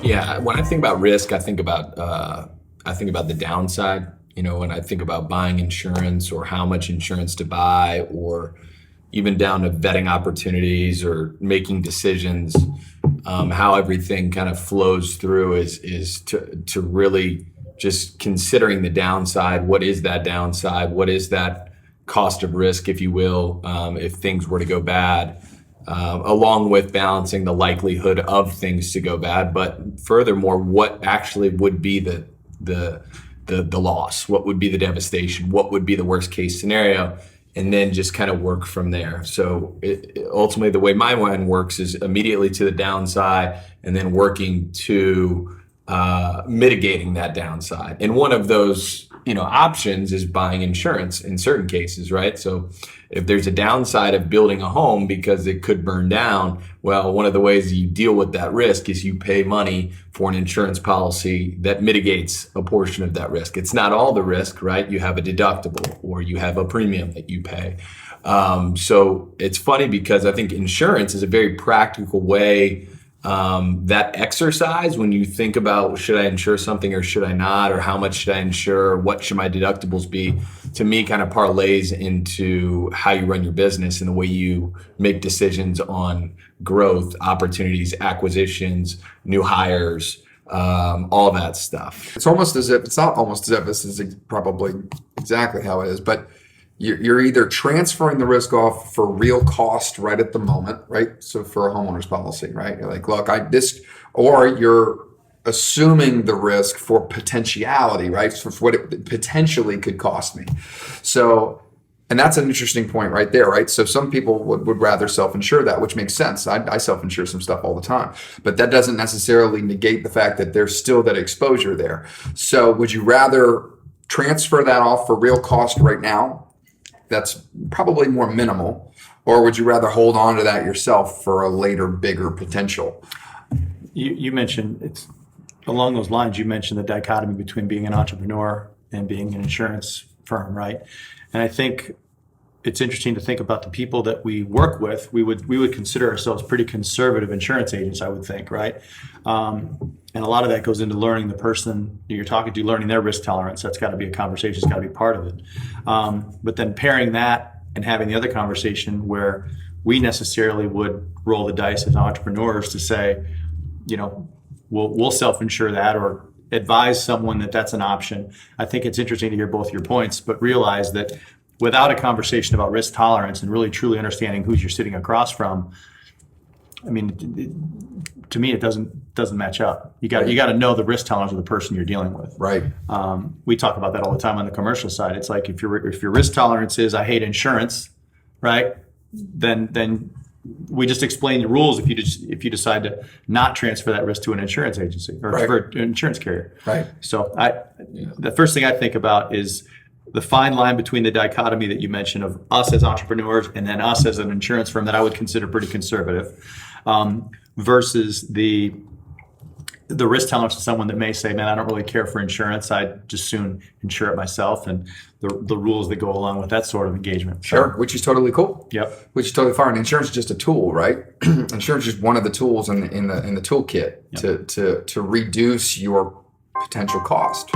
Yeah, when I think about risk, I think about the downside. You know, when I think about buying insurance or how much insurance to buy, or even down to vetting opportunities or making decisions, how everything kind of flows through is to really just considering the downside. What is that downside? What is that cost of risk, if you will, if things were to go bad? Along with balancing the likelihood of things to go bad, but furthermore, what actually would be the loss? What would be the devastation? What would be the worst case scenario? And then just kind of work from there. So ultimately, the way my mind works is immediately to the downside, and then working to mitigating that downside. And one of those, options is buying insurance in certain cases, right? So if there's a downside of building a home because it could burn down, well, one of the ways you deal with that risk is you pay money for an insurance policy that mitigates a portion of that risk. It's not all the risk, right? You have a deductible or you have a premium that you pay. So it's funny because I think insurance is a very practical way. That exercise, when you think about should I insure something or should I not, or how much should I insure, what should my deductibles be, to me kind of parlays into how you run your business and the way you make decisions on growth, opportunities, acquisitions, new hires, all that stuff. It's not almost as if this is probably exactly how it is, but you're either transferring the risk off for real cost right at the moment, right? So for a homeowner's policy, right? You're like, look, or you're assuming the risk for potentiality, right? So for what it potentially could cost me. So, and that's an interesting point right there, right? So some people would rather self-insure that, which makes sense. I self-insure some stuff all the time, but that doesn't necessarily negate the fact that there's still that exposure there. So would you rather transfer that off for real cost right now? That's probably more minimal. Or would you rather hold on to that yourself for a later, bigger potential? You mentioned, it's along those lines, you mentioned the dichotomy between being an entrepreneur and being an insurance firm, right? And I think it's interesting to think about the people that we work with. We would consider ourselves pretty conservative insurance agents, I would think, right? And a lot of that goes into learning the person that you're talking to, learning their risk tolerance. That's got to be a conversation. It's got to be part of it. But then pairing that and having the other conversation where we necessarily would roll the dice as entrepreneurs to say, we'll self-insure that or advise someone that that's an option. I think it's interesting to hear both your points, but realize that without a conversation about risk tolerance and really truly understanding who you're sitting across from, I mean, to me, it doesn't match up. You got to know the risk tolerance of the person you're dealing with. Right. We talk about that all the time on the commercial side. It's like if your risk tolerance is I hate insurance, right? Then we just explain the rules if you decide to not transfer that risk to an insurance agency or for an insurance carrier. Right. So the first thing I think about is the fine line between the dichotomy that you mentioned of us as entrepreneurs and then us as an insurance firm that I would consider pretty conservative, versus the risk tolerance of someone that may say, man, I don't really care for insurance. I'd just soon insure it myself, and the rules that go along with that sort of engagement. Sure, which is totally cool. Yep. Which is totally fine. Insurance is just a tool, right? Insurance is one of the tools in the toolkit to reduce your potential cost.